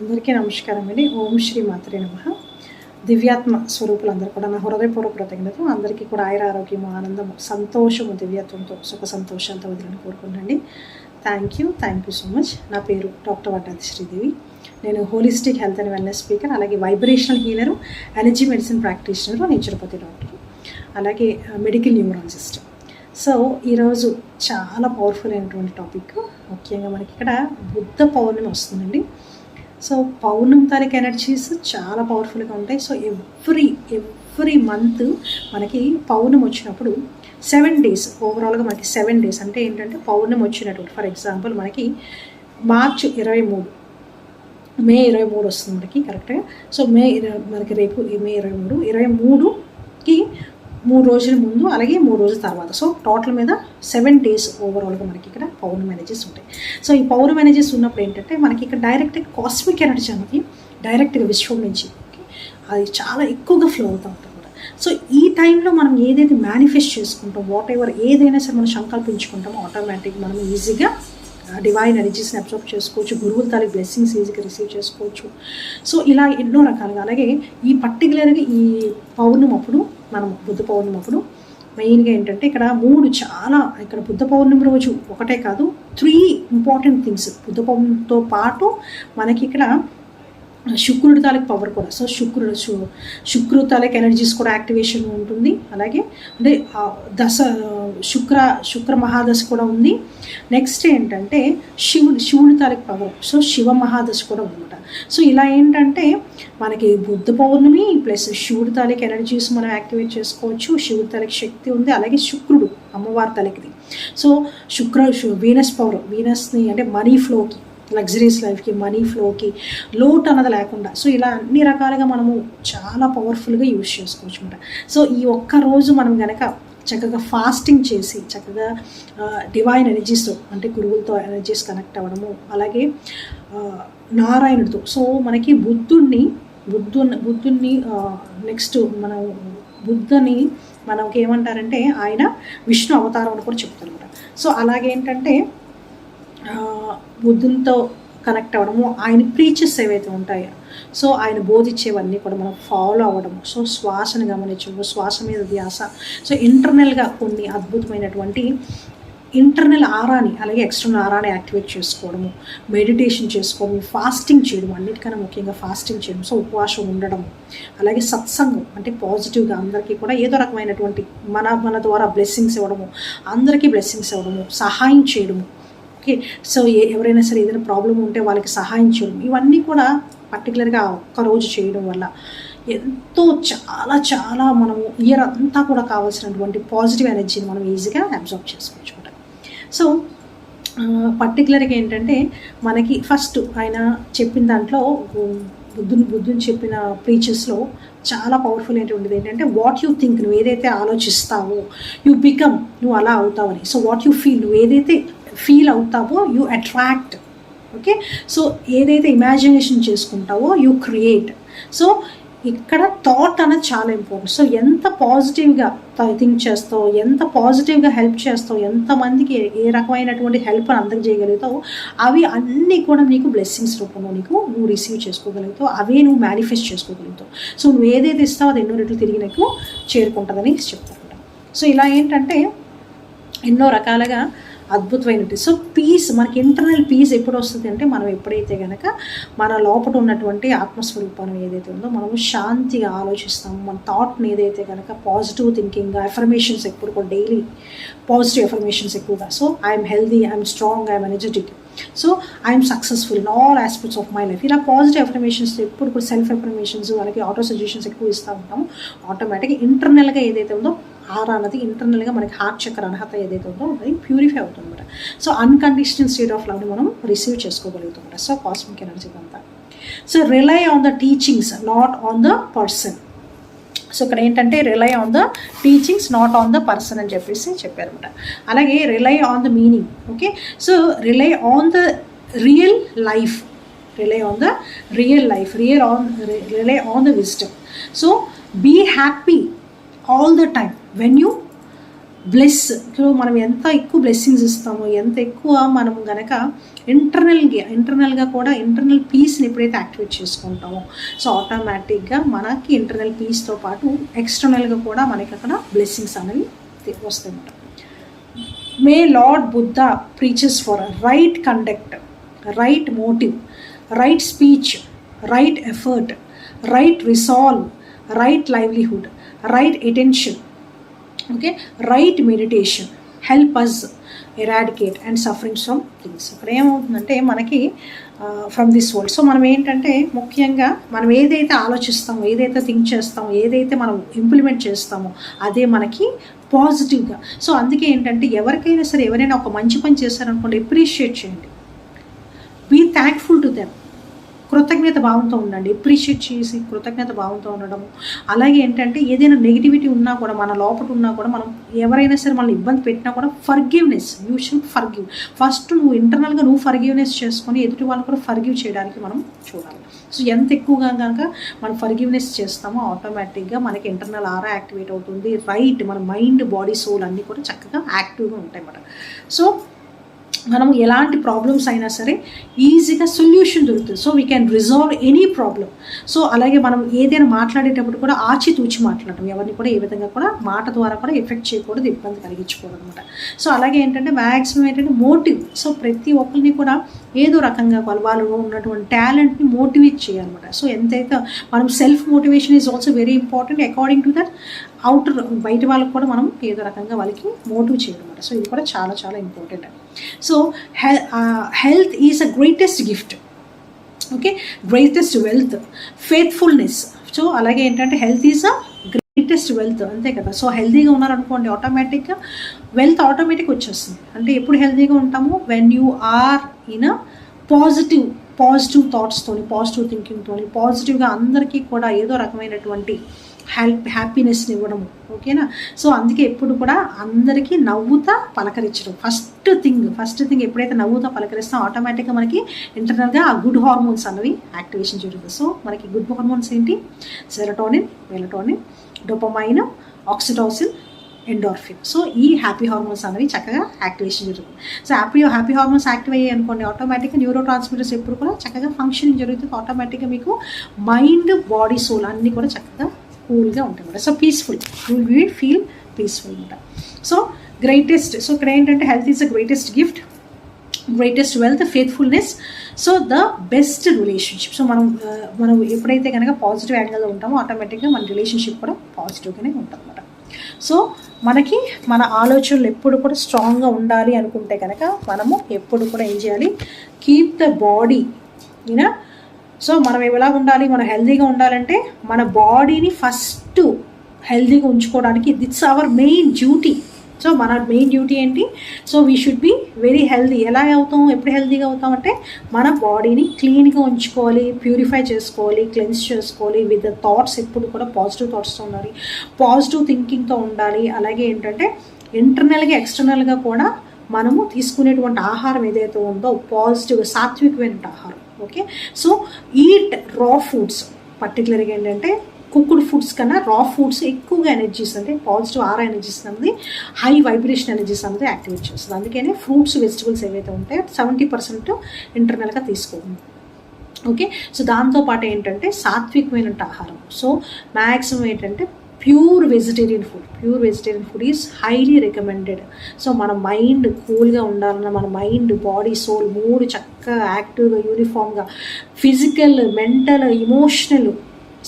అందరికీ నమస్కారం అండి. ఓం శ్రీ మాత్రే నమః. దివ్యాత్మ స్వరూపులందరూ కూడా నా హృదయపూర్వక కృతజ్ఞతలు. అందరికీ కూడా ఆయుర ఆరోగ్యము, ఆనందము, సంతోషము, దివ్యత్వంతో సుఖ సంతోషాలతో వదిలిని కోరుకుంటండి. Thank you so much. నా పేరు డాక్టర్ వడ్డాది శ్రీదేవి. నేను holistic health and wellness speaker, అలాగే vibrational healer, energy medicine practitioner, naturopathy doctor, అలాగే మెడికల్ న్యూమరాలజిస్ట్. సో ఈరోజు చాలా పవర్ఫుల్ అయినటువంటి టాపిక్. ముఖ్యంగా మనకి ఇక్కడ బుద్ధ పౌర్ణమి వస్తుందండి. సో పౌర్ణమి తారీఖు ఎనర్జీస్ చాలా పవర్ఫుల్గా ఉంటాయి. సో ఎవ్రీ మంత్ మనకి పౌర్ణమి వచ్చినప్పుడు 7 days ఓవరాల్గా మనకి 7 days అంటే ఏంటంటే పౌర్ణమి వచ్చినటువంటి, ఫర్ ఎగ్జాంపుల్ మనకి మార్చ్ 23, మే 23 వస్తుంది మనకి కరెక్ట్గా. సో మనకి రేపు మే 23కి 3 రోజుల ముందు, అలాగే 3 రోజుల తర్వాత. సో టోటల్ మీద 7 days ఓవరాల్గా మనకి ఇక్కడ పౌర్ణమి ఎనర్జీస్ ఉంటాయి. సో ఈ పౌర్ణమి ఎనర్జీస్ ఉన్నప్పుడు ఏంటంటే మనకి ఇక్కడ డైరెక్ట్గా కాస్మిక్ ఎనర్జీ అనేది డైరెక్ట్గా విశ్వం నుంచి అది చాలా ఎక్కువగా ఫ్లో అవుతూ ఉంటుంది. సో ఈ టైంలో మనం ఏదైతే మేనిఫెస్ట్ చేసుకుంటాం, వాట్ ఎవర్ ఏదైనా సరే మనం సంకల్పించుకుంటామో ఆటోమేటిక్ మనం ఈజీగా డివైన్ ఎనర్జీస్ని అబ్జర్వ్ చేసుకోవచ్చు, గురువుల తాలూకు బ్లెస్సింగ్స్ ఈజీగా రిసీవ్ చేసుకోవచ్చు. సో ఇలా ఎన్నో రకాలుగా. అలాగే ఈ పర్టికులర్గా ఈ పౌర్ణమి అప్పుడు, మనం బుద్ధ పౌర్ణమి అప్పుడు మెయిన్గా ఏంటంటే ఇక్కడ ఇక్కడ బుద్ధ పౌర్ణమి రోజు ఒకటే కాదు, 3 ఇంపార్టెంట్ థింగ్స్. బుద్ధ పౌర్ణమితో పాటు మనకి ఇక్కడ శుక్రుడి తాలూకు పవర్ కూడా. సో శుక్రుడు తాలూకు ఎనర్జీస్ కూడా యాక్టివేషన్ ఉంటుంది. అలాగే అంటే శుక్ర మహాదశ కూడా ఉంది. నెక్స్ట్ ఏంటంటే శివుడి తాలూకు పవర్. సో శివ మహాదశ కూడా ఉందన్నమాట. సో ఇలా ఏంటంటే మనకి బుద్ధ పౌర్ణమి ప్లస్ శివుడి తాలూకు ఎనర్జీస్ మనం యాక్టివేట్ చేసుకోవచ్చు. శివుడి తాలూకు శక్తి ఉంది. అలాగే శుక్రుడు అమ్మవారి తాలూకుది. సో వీనస్ పవర్, వీనస్ని అంటే మనీ ఫ్లోకి, లగ్జరీస్ లైఫ్కి, మనీ ఫ్లోకి లోటు అన్నది లేకుండా. సో ఇలా అన్ని రకాలుగా మనము చాలా పవర్ఫుల్గా యూజ్ చేసుకోవచ్చు అనమాట. సో ఈ ఒక్క రోజు మనం కనుక చక్కగా ఫాస్టింగ్ చేసి చక్కగా డివైన్ ఎనర్జీస్తో అంటే గురువులతో ఎనర్జీస్ కనెక్ట్ అవ్వడము, అలాగే నారాయణుడితో. సో మనకి బుద్ధుడిని నెక్స్ట్ మనం బుద్ధని మనకి ఏమంటారంటే ఆయన విష్ణు అవతారం అని కూడా చెప్తారు అనమాట. సో అలాగేంటంటే బుద్ధునితో కనెక్ట్ అవ్వడము, ఆయన ప్రీచెస్ ఏవైతే ఉంటాయో సో ఆయన బోధించేవన్నీ కూడా మనం ఫాలో అవ్వడము. సో శ్వాసను గమనించడము, శ్వాస మీద ధ్యాస. సో ఇంటర్నల్గా కొన్ని అద్భుతమైనటువంటి ఇంటర్నల్ ఆరాని, అలాగే ఎక్స్టర్నల్ ఆరాని యాక్టివేట్ చేసుకోవడము, మెడిటేషన్ చేసుకోవడం, ఫాస్టింగ్ చేయడం, అన్నిటికన్నా ముఖ్యంగా ఫాస్టింగ్ చేయడం. సో ఉపవాసం ఉండడం, అలాగే సత్సంగం అంటే పాజిటివ్గా అందరికీ కూడా ఏదో రకమైనటువంటి మన ద్వారా బ్లెస్సింగ్స్ ఇవ్వడము, అందరికీ బ్లెస్సింగ్స్ ఇవ్వడము, సహాయం చేయడము. ఓకే, సో ఎవరైనా సరే ఏదైనా ప్రాబ్లం ఉంటే వాళ్ళకి సహాయం చేయడం, ఇవన్నీ కూడా పర్టికులర్గా ఒక్కరోజు చేయడం వల్ల ఎంతో చాలా మనము ఇయర్ అంతా కూడా కావాల్సినటువంటి పాజిటివ్ ఎనర్జీని మనం ఈజీగా అబ్జర్వ్ చేసుకోవచ్చు అనమాట. సో పర్టికులర్గా ఏంటంటే మనకి ఫస్ట్ ఆయన చెప్పిన దాంట్లో బుద్ధుని చెప్పిన ప్రీచెస్లో చాలా పవర్ఫుల్ ఏంటంటే ఏంటంటే వాట్ యూ థింక్, నువ్వు ఏదైతే ఆలోచిస్తావో యూ బికమ్, నువ్వు అలా అవుతావని. సో వాట్ యూ ఫీల్, నువ్వు ఏదైతే ఫీల్ అవుతావో యూ అట్రాక్ట్. ఓకే, సో ఏదైతే ఇమాజినేషన్ చేసుకుంటావో యూ క్రియేట్. సో ఇక్కడ థాట్ అనేది చాలా ఇంపార్టెంట్. సో ఎంత పాజిటివ్గా థింక్ చేస్తావు, ఎంత పాజిటివ్గా హెల్ప్ చేస్తావు, ఎంతమందికి ఏ రకమైనటువంటి హెల్ప్ అని అందజేయగలుగుతావు, అవి అన్నీ కూడా నీకు బ్లెస్సింగ్స్ రూపంలో నువ్వు రిసీవ్ చేసుకోగలుగుతావు, అవే నువ్వు మేనిఫెస్ట్ చేసుకోగలుగుతావు. సో నువ్వు ఏదైతే ఇస్తావో అది ఎన్నో రెట్లు తిరిగి నీకు చేరుకుంటుందని చెప్తారన్నమాట. సో ఇలా ఏంటంటే ఎన్నో రకాలుగా అద్భుతమైనది. సో పీస్, మనకి ఇంటర్నల్ పీస్ ఎప్పుడు వస్తుంది అంటే మనం ఎప్పుడైతే కనుక మన లోపల ఉన్నటువంటి ఆత్మస్వరూపాన్ని ఏదైతే ఉందో మనము శాంతిగా ఆలోచిస్తాము, మన థాట్ని ఏదైతే కనుక పాజిటివ్ థింకింగ్గా, ఎఫర్మేషన్స్ ఎప్పుడు కూడా డైలీ పాజిటివ్ ఎఫర్మేషన్స్ ఎక్కువగా. So I'm healthy, I'm strong, I'm energetic, so I'm successful in all aspects of my life. ఇలా పాజిటివ్ ఎఫర్మేషన్స్ ఎప్పుడు కూడా సెల్ఫ్ ఎఫర్మేషన్స్, అలాగే ఆటో సజెషన్స్ ఎక్కువ ఇస్తూ ఉంటాము. ఆటోమేటిక్గా ఇంటర్నల్గా ఏదైతే ఉందో ఆరా అన్నది ఇంటర్నల్గా మనకి హార్ట్ చక్ర అర్హత ఏదైతే ఉందో అది ప్యూరిఫై అవుతుంది అనమాట. సో అన్కండిషనల్ స్టేట్ ఆఫ్ లవ్ని మనం రిసీవ్ చేసుకోగలుగుతాం అనమాట. సో కాస్మిక్ ఎనర్జీ అంతా. So rely on the teachings, not on the person. So ఇక్కడ ఏంటంటే rely on the teachings, not on the person అని చెప్పారనమాట. అలాగే rely on the meaning. Okay, so rely on the real life, rely on the real life, rely on the wisdom. So be happy all the time when you మనం ఎంత ఎక్కువ blessings ఇస్తామో, ఎంత ఎక్కువ మనం గనక ఇంటర్నల్గా కూడా ఇంటర్నల్ పీస్ని ఎప్పుడైతే యాక్టివేట్ చేసుకుంటామో, సో ఆటోమేటిక్గా మనకి ఇంటర్నల్ పీస్తో పాటు ఎక్స్టర్నల్గా కూడా మనకి అక్కడ బ్లెస్సింగ్స్ అనేవి వస్తాయన్నమాట. May Lord Buddha preaches for right conduct, right motive, right speech, right effort, right resolve, right livelihood, right attention, okay, right meditation help us eradicate and sufferings from things. ఇక్కడ ఏమవుతుందంటే మనకి ఫ్రమ్ దిస్ వరల్డ్. సో మనం ఏంటంటే ముఖ్యంగా మనం ఏదైతే ఆలోచిస్తామో, ఏదైతే think చేస్తామో, ఏదైతే మనం ఇంప్లిమెంట్ చేస్తామో అదే మనకి పాజిటివ్గా. సో అందుకే ఏంటంటే ఎవరికైనా సరే ఎవరైనా ఒక మంచి పని చేశారనుకోండి, ఎప్రిషియేట్ చేయండి, బీ థ్యాంక్ఫుల్ టు దెమ్, కృతజ్ఞత భావంతో ఉండండి, ఎప్రిషియేట్ చేసి కృతజ్ఞత భావంతో ఉండడము. అలాగే ఏంటంటే ఏదైనా నెగిటివిటీ ఉన్నా కూడా, మన లోపల ఉన్నా కూడా, మనం ఎవరైనా సరే మనల్ని ఇబ్బంది పెట్టినా కూడా forgiveness, you should forgive. First నువ్వు ఇంటర్నల్గా నువ్వు ఫర్గివ్నెస్ చేసుకొని ఎదుటి వాళ్ళు కూడా ఫర్గివ్ చేయడానికి మనం చూడాలి. సో ఎంత ఎక్కువగా కనుక మనం ఫర్గివ్నెస్ చేస్తామో ఆటోమేటిక్గా మనకి ఇంటర్నల్ ఆరా యాక్టివేట్ అవుతుంది, రైట్, మన మైండ్, బాడీ, సోల్ అన్నీ కూడా చక్కగా యాక్టివ్గా ఉంటాయి అన్నమాట. సో మనం ఎలాంటి ప్రాబ్లమ్స్ అయినా సరే ఈజీగా సొల్యూషన్ దొరుకుతుంది. So we can resolve any problem. So అలాగే మనం ఏదైనా మాట్లాడేటప్పుడు కూడా ఆచితూచి మాట్లాడటం, ఎవరిని కూడా ఏ విధంగా కూడా మాట ద్వారా కూడా ఎఫెక్ట్ చేయకూడదు, ఇబ్బంది కలిగించకూడదు అనమాట. సో అలాగే ఏంటంటే మ్యాక్సిమం ఏంటంటే మోటివ్. సో ప్రతి ఒక్కరిని కూడా ఏదో రకంగా వాళ్ళు ఉన్నటువంటి టాలెంట్ని మోటివేట్ చేయాలన్నమాట. సో ఎంతైతే మనం self motivation is also very important. According to that outer బయట వాళ్ళకి కూడా మనం ఏదో రకంగా వాళ్ళకి మోటివ్ చేయడం అనమాట. సో ఇది కూడా చాలా చాలా important. So health is a greatest gift, okay, greatest wealth, faithfulness. So అలాగే ఏంటంటే health is a greatest wealth, అంతే కదా. సో హెల్తీగా ఉన్నారనుకోండి ఆటోమేటిక్గా వెల్త్ ఆటోమేటిక్ వచ్చేస్తుంది. అంటే ఎప్పుడు హెల్తీగా ఉంటాము, when you are in a positive థాట్స్తోని, పాజిటివ్ థింకింగ్తోని, పాజిటివ్గా అందరికీ కూడా ఏదో రకమైనటువంటి హ్యాపీనెస్ని ఇవ్వడము, ఓకేనా. సో అందుకే ఎప్పుడు కూడా అందరికీ నవ్వుతా పలకరించడం ఫస్ట్ థింగ్. ఎప్పుడైతే నవ్వుతా పలకరిస్తాం ఆటోమేటిక్గా మనకి ఇంటర్నల్గా ఆ గుడ్ హార్మోన్స్ అనేవి యాక్టివేషన్ జరుగుతుంది. సో మనకి గుడ్ హార్మోన్స్ ఏంటి, serotonin, melatonin, dopamine, oxytocin, endorphin. So ఈ హ్యాపీ హార్మోన్స్ అనేవి చక్కగా యాక్టివేషన్ జరుగుతుంది. సో హ్యాపీ హార్మోన్స్ యాక్టివ్ అయ్యాయి అనుకోండి ఆటోమేటిక్గా న్యూరో ట్రాన్స్మిటర్స్ ఎప్పుడు కూడా చక్కగా ఫంక్షనింగ్ జరుగుతుంది. ఆటోమేటిక్గా మీకు మైండ్, బాడీ, సోల్ అన్నీ కూడా చక్కగా కూల్గా ఉంటాయి అన్నమాట. So peaceful, you will feel peaceful అనమాట. సో గ్రేటెస్ట్, సో ఇక్కడ ఏంటంటే health is the greatest gift, greatest wealth, faithfulness, so the best relationship. So మనం ఎప్పుడైతే కనుక పాజిటివ్ యాంగిల్లో ఉంటామో ఆటోమేటిక్గా మన రిలేషన్షిప్ కూడా పాజిటివ్గానే ఉంటుంది అనమాట. సో మనకి మన ఆలోచనలు ఎప్పుడు కూడా స్ట్రాంగ్గా ఉండాలి అనుకుంటే కనుక మనము ఎప్పుడు కూడా ఏం చేయాలి, keep the body you know. So మనం ఎలా ఉండాలి, మనం హెల్తీగా ఉండాలంటే మన బాడీని ఫస్ట్ హెల్తీగా ఉంచుకోవడానికి it's our main duty. So మన మెయిన్ డ్యూటీ ఏంటి, so we should be very healthy. ఎలా అవుతాం, ఎప్పుడు హెల్తీగా అవుతాం అంటే మన బాడీని క్లీన్గా ఉంచుకోవాలి, ప్యూరిఫై చేసుకోవాలి, క్లెన్స్ చేసుకోవాలి, విత్ థాట్స్ ఎప్పుడు కూడా పాజిటివ్ థాట్స్తో ఉండాలి, పాజిటివ్ థింకింగ్తో ఉండాలి. అలాగే ఏంటంటే ఇంటర్నల్గా ఎక్స్టర్నల్గా కూడా మనము తీసుకునేటువంటి ఆహారం ఏదైతే ఉందో పాజిటివ్ సాత్వికమైన ఆహారం, ఓకే. సో ఈట్ రా ఫుడ్స్, పర్టికులర్గా ఏంటంటే కుక్డ్ ఫుడ్స్ కన్నా రా ఫుడ్స్ ఎక్కువగా ఎనర్జీస్ అంటే పాజిటివ్ ఆరా ఎనర్జీస్ అనేది, హై వైబ్రేషన్ ఎనర్జీస్ అనేది యాక్టివేట్ చేస్తుంది. అందుకనే ఫ్రూట్స్, వెజిటబుల్స్ ఏవైతే ఉంటాయో 70% ఇంటర్నల్గా తీసుకోండి, ఓకే. సో దాంతోపాటు ఏంటంటే సాత్వికమైన ఆహారం. సో మ్యాక్సిమం ఏంటంటే pure vegetarian food is highly recommended. So మన మైండ్ కూల్గా ఉండాలన్నా, మన మైండ్, బాడీ, సోల్ మూడు చక్కగా యాక్టివ్గా, యూనిఫామ్గా, physical, mental, emotional,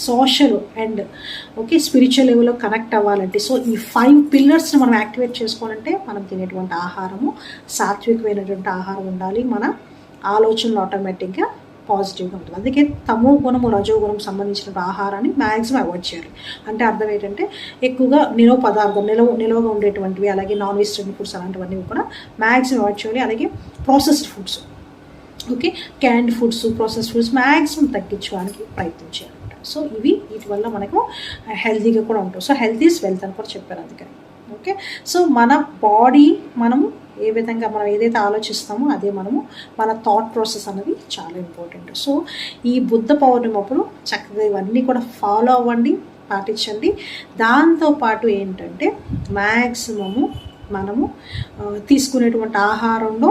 social and okay spiritual లెవెల్లో కనెక్ట్ అవ్వాలంటే, సో ఈ 5 పిల్లర్స్ని మనం యాక్టివేట్ చేసుకోవాలంటే మనం తినేటువంటి ఆహారము సాత్వికమైనటువంటి ఆహారం ఉండాలి. మన ఆలోచనలు ఆటోమేటిక్గా పాజిటివ్గా ఉంటుంది. అందుకే తమో గుణము, రజో గుణం సంబంధించిన ఆహారాన్ని మ్యాక్సిమం అవాయిడ్ చేయాలి. అంటే అర్థం ఏంటంటే ఎక్కువగా నిలవగా ఉండేటువంటివి, అలాగే నాన్ వెజిటేరియన్ ఫుడ్స్ అలాంటివన్నీ కూడా మ్యాక్సిమం అవాయిడ్ చేయాలి. అలాగే processed foods, okay, canned foods, processed foods maximum తగ్గించడానికి ప్రయత్నం చేయాలి. సో వీటి వల్ల మనకు హెల్తీగా కూడా ఉంటుంది. సో హెల్త్ ఈజ్ వెల్త్ అని కూడా చెప్పారు అందుకని, ఓకే. సో మన బాడీ మనము ఏ విధంగా మనం ఏదైతే ఆలోచిస్తామో అదే మన థాట్ ప్రాసెస్ అనేది చాలా ఇంపార్టెంట్. సో ఈ బుద్ధ పౌర్ణమి అప్పుడు చక్కగా ఇవన్నీ కూడా ఫాలో అవ్వండి, పాటించండి. దాంతోపాటు ఏంటంటే మ్యాక్సిమము మనము తీసుకునేటువంటి ఆహారంలో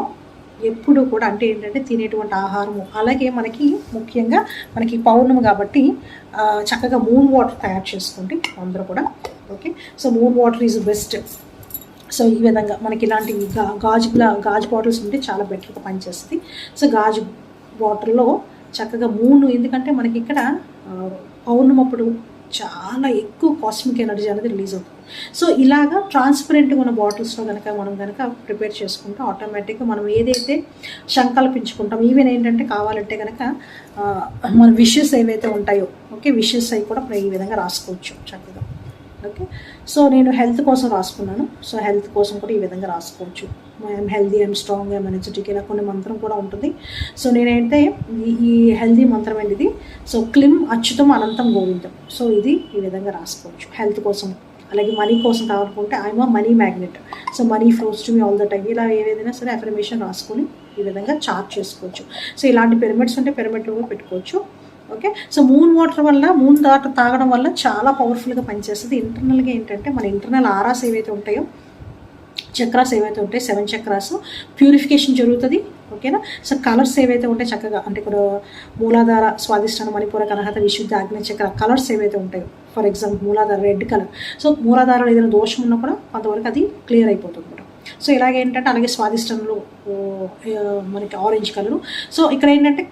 ఎప్పుడు కూడా అంటే ఏంటంటే తినేటువంటి ఆహారము, అలాగే మనకి ముఖ్యంగా మనకి పౌర్ణమి కాబట్టి చక్కగా మూన్ వాటర్ తయారు చేసుకోండి అందరూ కూడా. Okay, so moon water is best. So ఈ విధంగా మనకి ఇలాంటివి గాజు బాటిల్స్ ఉంటే చాలా బెటర్గా పనిచేస్తుంది. సో గాజు వాటర్లో చక్కగా ఎందుకంటే మనకి ఇక్కడ పౌర్ణమి అప్పుడు చాలా ఎక్కువ కాస్మిక్ ఎనర్జీ అనేది రిలీజ్ అవుతుంది. సో ఇలాగా ట్రాన్స్పరెంట్గా ఉన్న బాటిల్స్లో మనం కనుక ప్రిపేర్ చేసుకుంటే ఆటోమేటిక్గా మనం ఏదైతే సంకల్పించుకుంటాం, ఈవెన్ ఏంటంటే కావాలంటే కనుక మన విషెస్ ఏవైతే ఉంటాయో, ఓకే, విషెస్ అవి కూడా ఈ విధంగా రాసుకోవచ్చు చక్కగా. ఓకే, సో నేను హెల్త్ కోసం రాసుకున్నాను. సో హెల్త్ కోసం కూడా ఈ విధంగా రాసుకోవచ్చు. I'm healthy, I'm strong, I'm energetic, ఇలా కొన్ని మంత్రం కూడా ఉంటుంది. సో నేనైతే ఈ హెల్దీ మంత్రం ఏంటిది, సో క్లిం అచ్యుతం అనంతం గోవిందం. సో ఇది ఈ విధంగా రాసుకోవచ్చు హెల్త్ కోసం. అలాగే మనీ కోసం కావాలనుకుంటే I'm a money magnet, so money flows to me all the time, ఇలా ఏదైనా సరే అఫర్మేషన్ రాసుకొని ఈ విధంగా చార్ట్ చేసుకోవచ్చు. సో ఇలాంటి పిరమిడ్స్ ఉంటే పిరమిడ్లో కూడా పెట్టుకోవచ్చు. ఓకే, సో మూన్ వాటర్ తాగడం వల్ల చాలా పవర్ఫుల్గా పనిచేస్తుంది. ఇంటర్నల్గా ఏంటంటే మన ఇంటర్నల్ ఆరాస్ ఏవైతే ఉంటాయో, చక్రాస్ ఏవైతే ఉంటాయి, 7 చక్రాస్ ప్యూరిఫికేషన్ జరుగుతుంది. ఓకేనా. సో కలర్స్ ఏవైతే ఉంటాయి చక్కగా, అంటే ఇక్కడ మూలాధార, స్వాదిష్టాన, మణిపూర, కనహత, విశుద్ధ, ఆగ్నేయ చక్ర కలర్స్ ఏవైతే ఉంటాయో, ఫర్ ఎగ్జాంపుల్ మూలాధార రెడ్ కలర్. సో మూలాధారలో ఏదైనా దోషం ఉన్నా కూడా కొంతవరకు అది క్లియర్ అయిపోతుంది కూడా. సో ఇలాగేంటంటే అలాగే స్వాదిష్టంలో మనకి ఆరెంజ్ కలరు. సో ఇక్కడ ఏంటంటే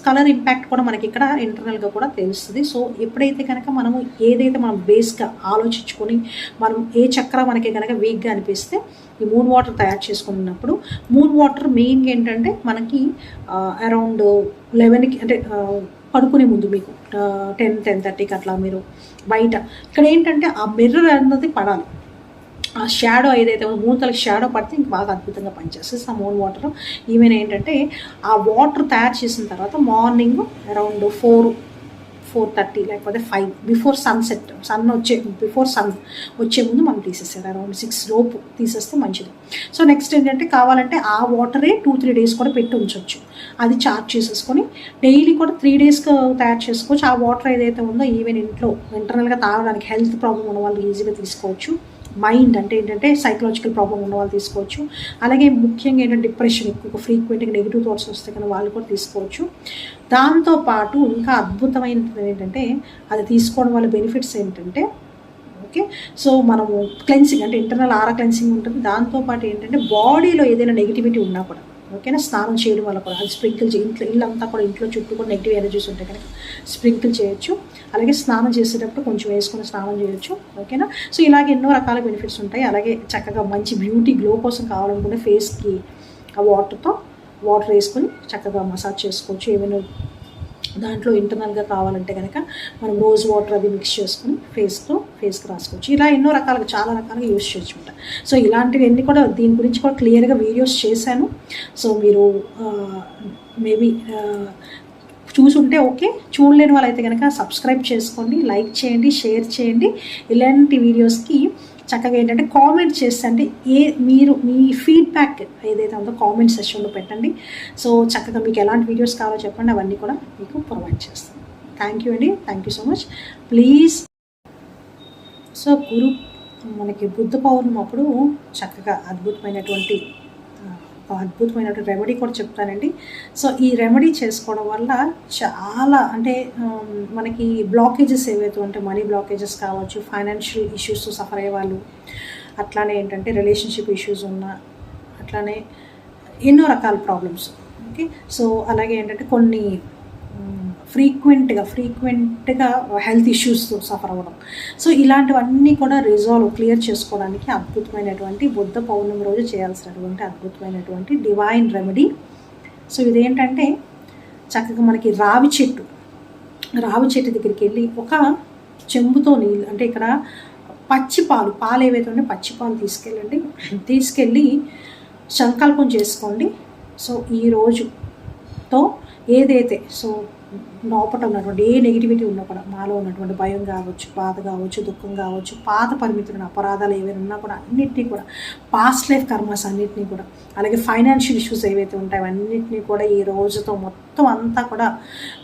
కలర్ ఇంపాక్ట్ కూడా మనకి ఇక్కడ ఇంటర్నల్గా కూడా తెలుస్తుంది. సో ఎప్పుడైతే కనుక మనము ఏదైతే మనం బేస్గా ఆలోచించుకొని మనం ఏ చక్ర మనకి కనుక వీక్గా అనిపిస్తే ఈ మూన్ వాటర్ తయారు చేసుకున్నప్పుడు, మూన్ వాటర్ మెయిన్గా ఏంటంటే మనకి అరౌండ్ 11కి అంటే పడుకునే ముందు మీకు 10-10:30కి అట్లా మీరు బయట ఇక్కడ ఏంటంటే ఆ మిర్రర్ అన్నది పడాలి. ఆ షాడో ఏదైతే మూతలకి షాడో పడితే ఇంక బాగా అద్భుతంగా పనిచేస్తుంది ఆ మూన్ వాటర్. ఈవెన్ ఏంటంటే ఆ వాటర్ తయారు చేసిన తర్వాత మార్నింగ్ అరౌండ్ 4:30 లేకపోతే 5 బిఫోర్ సన్సెట్, బిఫోర్ సన్ వచ్చే ముందు మనం తీసేసారు. అరౌండ్ 6 లోపు తీసేస్తే మంచిది. సో నెక్స్ట్ ఏంటంటే కావాలంటే ఆ వాటరే 2-3 డేస్ కూడా పెట్టి ఉంచవచ్చు. అది చార్జ్ చేసేసుకొని డైలీ కూడా 3 డేస్కి తయారు చేసుకోవచ్చు. ఆ వాటర్ ఏదైతే ఉందో ఈవెన్ ఇంట్లో ఇంటర్నల్గా తాగడానికి హెల్త్ ప్రాబ్లం ఉన్న వాళ్ళు ఈజీగా తీసుకోవచ్చు. మైండ్ అంటే ఏంటంటే సైకలాజికల్ ప్రాబ్లం ఉన్న వాళ్ళు తీసుకోవచ్చు. అలాగే ముఖ్యంగా ఏంటంటే డిప్రెషన్, ఎక్కువ ఫ్రీక్వెంట్గా నెగిటివ్ థాట్స్ వస్తే కానీ వాళ్ళు కూడా తీసుకోవచ్చు. దాంతోపాటు ఇంకా అద్భుతమైనది ఏంటంటే అది తీసుకోవడం వల్ల బెనిఫిట్స్ ఏంటంటే, ఓకే, సో మనము క్లెన్సింగ్ అంటే ఇంటర్నల్ ఆరా క్లెన్సింగ్ ఉంటుంది. దాంతోపాటు ఏంటంటే బాడీలో ఏదైనా నెగిటివిటీ ఉన్నా కూడా, ఓకేనా, స్నానం చేయడం వల్ల కూడా అది స్ప్రింకిల్ ఇల్లంతా కూడా ఇంట్లో చుట్టూ కూడా నెగిటివ్ ఎనర్జీస్ ఉంటాయి కనుక స్ప్రింకిల్ చేయొచ్చు. అలాగే స్నానం చేసేటప్పుడు కొంచెం వేసుకొని స్నానం చేయొచ్చు. ఓకేనా. సో ఇలాగే ఎన్నో రకాల బెనిఫిట్స్ ఉంటాయి. అలాగే చక్కగా మంచి బ్యూటీ గ్లో కోసం కావాలనుకుంటే ఫేస్కి ఆ వాటర్ వేసుకొని చక్కగా మసాజ్ చేసుకోవచ్చు. ఏమైనా దాంట్లో ఇంటర్నల్గా కావాలంటే కనుక మనం రోజ్ వాటర్ అది మిక్స్ చేసుకొని ఫేస్కి రాసుకోవచ్చు. ఇలా ఎన్నో రకాలుగా చాలా రకాలుగా యూస్ చేయొచ్చు అనమాట. సో ఇలాంటివన్నీ కూడా దీని గురించి కూడా క్లియర్గా వీడియోస్ చేశాను. సో మీరు మేబీ చూసుంటే ఓకే, చూడలేని వాళ్ళైతే కనుక సబ్స్క్రైబ్ చేసుకోండి, లైక్ చేయండి, షేర్ చేయండి. ఇలాంటి వీడియోస్కి చక్కగా ఏంటంటే కామెంట్ చేస్తే మీరు మీ ఫీడ్బ్యాక్ ఏదైతే ఉందో కామెంట్ సెక్షన్లో పెట్టండి. సో చక్కగా మీకు ఎలాంటి వీడియోస్ కావాలో చెప్పండి, అవన్నీ కూడా మీకు ప్రొవైడ్ చేస్తాను. థ్యాంక్ యూ అండి, thank you so much. Please. So మనకి బుద్ధ పౌర్ణమి అప్పుడు చక్కగా అద్భుతమైనటువంటి రెమెడీ కూడా చెప్తానండి. సో ఈ రెమెడీ చేసుకోవడం వల్ల చాలా అంటే మనకి బ్లాకేజెస్ ఏవైతే ఉంటే మనీ బ్లాకేజెస్ కావచ్చు, ఫైనాన్షియల్ ఇష్యూస్ సఫర్ అయ్యే వాళ్ళు, అట్లానే ఏంటంటే రిలేషన్షిప్ ఇష్యూస్ ఉన్న, అట్లానే ఎన్నో రకాల ప్రాబ్లమ్స్. ఓకే, సో అలాగే ఏంటంటే కొన్ని ఫ్రీక్వెంట్గా హెల్త్ ఇష్యూస్తో సఫర్ అవ్వడం. సో ఇలాంటివన్నీ కూడా క్లియర్ చేసుకోవడానికి అద్భుతమైనటువంటి బుద్ధ పౌర్ణమి రోజు చేయాల్సినటువంటి అద్భుతమైనటువంటి డివైన్ రెమెడీ. సో ఇదేంటంటే చక్కగా మనకి రావి చెట్టు దగ్గరికి వెళ్ళి ఒక చెంబుతో నీళ్ళు, అంటే ఇక్కడ పాలు ఏవైతే ఉన్నాయో పచ్చి పాలు తీసుకెళ్ళి సంకల్పం చేసుకోండి. సో ఈ రోజుతో ఏదైతే లోపల ఉన్నటువంటి ఏ నెగిటివిటీ ఉన్నా కూడా, మాలో ఉన్నటువంటి భయం కావచ్చు, బాధ కావచ్చు, దుఃఖం కావచ్చు, పాత పరిమితులను అపరాధాలు ఏవైనా ఉన్నా కూడా అన్నింటినీ కూడా, పాస్ట్ లైఫ్ కర్మస్ అన్నింటినీ కూడా, అలాగే ఫైనాన్షియల్ ఇష్యూస్ ఏవైతే ఉంటాయో అన్నింటినీ కూడా ఈ రోజుతో మొత్తం అంతా కూడా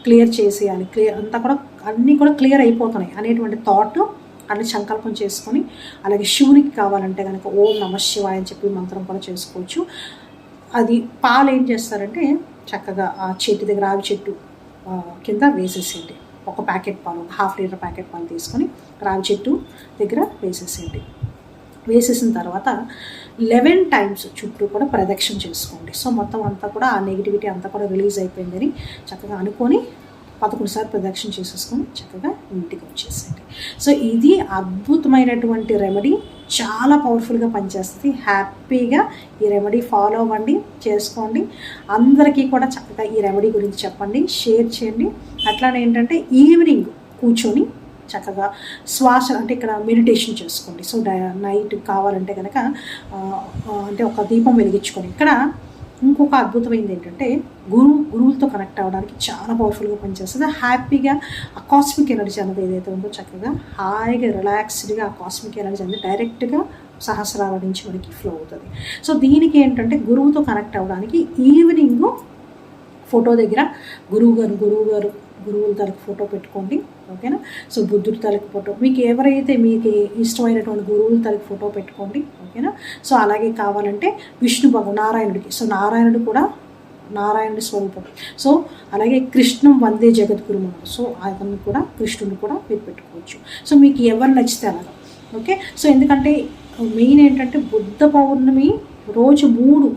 క్లియర్ చేసేయాలి. అన్నీ కూడా క్లియర్ అయిపోతున్నాయి అనేటువంటి థాట్ అని సంకల్పం చేసుకొని, అలాగే శివునికి కావాలంటే కనుక ఓం నమ శివాయ అని చెప్పి మంత్రం కూడా చేసుకోవచ్చు. అది పాలు ఏం చేస్తారంటే చక్కగా ఆ చెట్టు దగ్గర, రావి చెట్టు కింద వేసేసేయండి. ఒక ప్యాకెట్ పాలు, ఒక 1/2 లీటర్ ప్యాకెట్ పాలు తీసుకొని రావి చెట్టు దగ్గర వేసేసేయండి. వేసేసిన తర్వాత 11 టైమ్స్ చుట్టూ కూడా ప్రదక్షిణ చేసుకోండి. సో మొత్తం అంతా కూడా ఆ నెగిటివిటీ అంతా కూడా రిలీజ్ అయిపోయిందని చక్కగా అనుకొని 11 సార్లు ప్రదక్షిణ చేసేసుకొని చక్కగా ఇంటికి వచ్చేసేయండి. సో ఇది అద్భుతమైనటువంటి రెమెడీ, చాలా పవర్ఫుల్గా పనిచేస్తుంది. హ్యాపీగా ఈ రెమెడీ ఫాలో అవ్వండి, చేసుకోండి. అందరికీ కూడా చక్కగా ఈ రెమెడీ గురించి చెప్పండి, షేర్ చేయండి. అట్లానే ఏంటంటే ఈవినింగ్ కూర్చొని చక్కగా శ్వాస అంటే ఇక్కడ మెడిటేషన్ చేసుకోండి. సో నైట్ కావాలంటే కనుక అంటే ఒక దీపం వెలిగించుకొని, ఇక్కడ ఇంకొక అద్భుతమైనది ఏంటంటే గురువులతో కనెక్ట్ అవ్వడానికి చాలా పవర్ఫుల్గా పనిచేస్తుంది. హ్యాపీగా ఆ కాస్మిక్ ఎనర్జీ అనేది ఏదైతే ఉందో చక్కగా హాయిగా రిలాక్స్డ్గా ఆ కాస్మిక్ ఎనర్జీ అనేది డైరెక్ట్గా సహస్రాల నుంచి మనకి ఫ్లో అవుతుంది. సో దీనికి ఏంటంటే గురువుతో కనెక్ట్ అవ్వడానికి ఈవినింగ్ ఫోటో దగ్గర గురువుల తలకు ఫోటో పెట్టుకోండి, ఓకేనా. సో బుద్ధుడి తలకు ఫోటో, మీకు ఎవరైతే మీకు ఇష్టమైనటువంటి గురువుల తలకు ఫోటో పెట్టుకోండి, ఓకేనా. సో అలాగే కావాలంటే నారాయణుడికి, సో నారాయణుడు కూడా నారాయణుడి స్వరూపం. సో అలాగే కృష్ణం వందే జగద్గురుము, సో అతను కూడా కృష్ణుని కూడా మీరు పెట్టుకోవచ్చు. సో మీకు ఎవరు నచ్చితే అలాగా, ఓకే. సో ఎందుకంటే మెయిన్ ఏంటంటే బుద్ధ పౌర్ణమి రోజు 3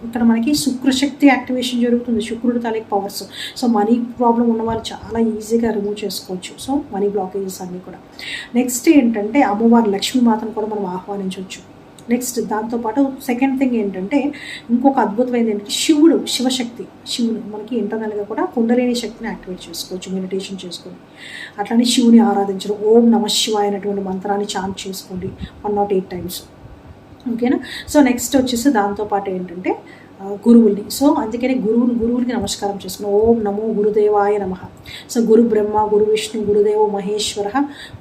ఇక్కడ మనకి శుక్రశక్తి యాక్టివేషన్ జరుగుతుంది, శుక్రుడు తాలూకు పవర్స్. సో మనీ ప్రాబ్లం ఉన్న వాళ్ళు చాలా ఈజీగా రిమూవ్ చేసుకోవచ్చు. సో మనీ బ్లాకేజెస్ అన్నీ కూడా. నెక్స్ట్ ఏంటంటే అమ్మవారి లక్ష్మీమాతను కూడా మనం ఆహ్వానించవచ్చు. నెక్స్ట్ దాంతోపాటు సెకండ్ థింగ్ ఏంటంటే ఇంకొక అద్భుతమైనది ఏంటంటే శివుడు మనకి ఇంటర్నల్గా కూడా కుండలిని శక్తిని యాక్టివేట్ చేసుకోవచ్చు మెడిటేషన్ చేసుకొని. అట్లనే శివుని ఆరాధించడం, ఓం నమ శివాయ అనేటువంటి మంత్రాన్ని చాంట్ చేసుకోండి 108 టైమ్స్, ఓకేనా. సో నెక్స్ట్ వచ్చేసి దాంతోపాటు ఏంటంటే గురువుల్ని, సో అందుకని గురువులకి నమస్కారం చేసుకున్నాం. ఓం నమో గురుదేవాయ నమః. సో గురు బ్రహ్మ, గురు విష్ణు, గురుదేవో మహేశ్వర,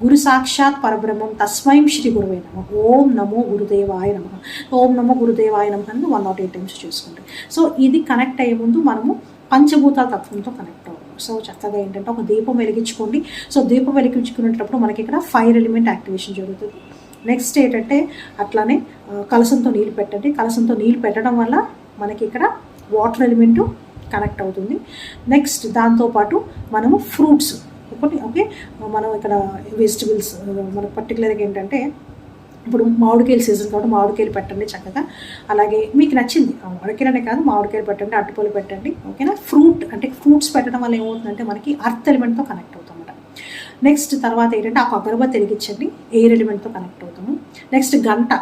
గురు సాక్షాత్ పరబ్రహ్మం తస్మై శ్రీ గురువే నమః. ఓం నమో గురుదేవాయ నమః, ఓం నమో గురుదేవాయ నమః అని 108 టైమ్స్ చేసుకుంటాం. సో ఇది కనెక్ట్ అయ్యే ముందు మనము పంచభూతాల తత్వంతో కనెక్ట్ అవ్వాలి. సో చక్కగా ఏంటంటే ఒక దీపం వెలిగించుకోండి. సో దీపం వెలిగించుకునేటప్పుడు మనకి ఇక్కడ ఫైర్ ఎలిమెంట్ యాక్టివేషన్ జరుగుతుంది. నెక్స్ట్ ఏంటంటే అట్లానే కలసంతో నీళ్ళు పెట్టండి. కలసంతో నీళ్ళు పెట్టడం వల్ల మనకి ఇక్కడ వాటర్ ఎలిమెంట్ కనెక్ట్ అవుతుంది. నెక్స్ట్ దాంతోపాటు మనము ఫ్రూట్స్ ఒకటి, ఓకే. మనం ఇక్కడ వెజిటబుల్స్ మనకు పర్టికులర్గా ఏంటంటే ఇప్పుడు మామిడికాయలు సీజన్ కాబట్టి మామిడికాయలు పెట్టండి చక్కగా. అలాగే మీకు నచ్చింది మామిడికాయలనే కాదు, మామిడికాయలు పెట్టండి, అరటిపళ్ళు పెట్టండి, ఓకేనా. ఫ్రూట్స్ పెట్టడం వల్ల ఏమవుతుందంటే మనకి అర్త్ ఎలిమెంట్తో కనెక్ట్ అవుతాం అన్నమాట. నెక్స్ట్ తర్వాత ఏంటంటే ఆ అగరబత్తి వెలిగించండి, ఎయిర్ ఎలిమెంట్తో కనెక్ట్ అవుతాము. నెక్స్ట్ గంట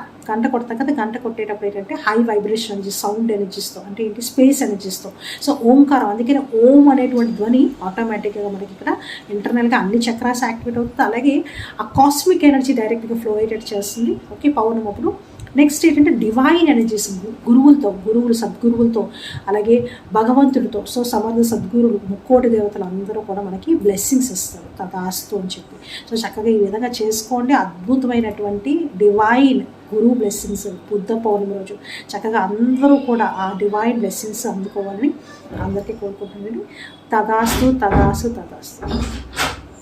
కొడతాం కదా, గంట కొట్టేటప్పుడు ఏంటంటే హై వైబ్రేషన్ ఎనర్జీ, సౌండ్ ఎనర్జీస్తో, అంటే ఏంటి స్పేస్ ఎనర్జీస్తో. సో ఓంకారం, అందుకని ఓం అనేటువంటి ధ్వని ఆటోమేటిక్గా మనకి ఇక్కడ ఇంటర్నల్గా అన్ని చక్రాస్ యాక్టివేట్ అవుతుంది. అలాగే ఆ కాస్మిక్ ఎనర్జీ డైరెక్ట్గా ఫ్లో అయ్యేటట్టు చేస్తుంది, ఓకే, పౌర్ణమి అప్పుడు. నెక్స్ట్ ఏంటంటే డివైన్ ఎనర్జీస్ సద్గురువులతో అలాగే భగవంతుడితో. సో సమర్థ సద్గురువులు, ముక్కోటి దేవతలు అందరూ కూడా మనకి బ్లెస్సింగ్స్ ఇస్తారు తదాస్తు అని చెప్పి. సో చక్కగా ఈ విధంగా చేసుకోండి. అద్భుతమైనటువంటి డివైన్ గురువు బ్లెస్సింగ్స్ బుద్ధ పౌర్ణమి రోజు చక్కగా అందరూ కూడా ఆ డివైన్ బ్లెస్సింగ్స్ అందుకోవాలని అందరికీ కోరుకుంటున్నాను. తదాస్తు.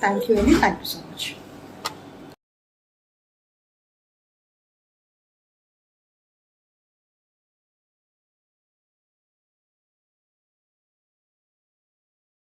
థ్యాంక్ యూ అండి, థ్యాంక్ యూ సో మచ్.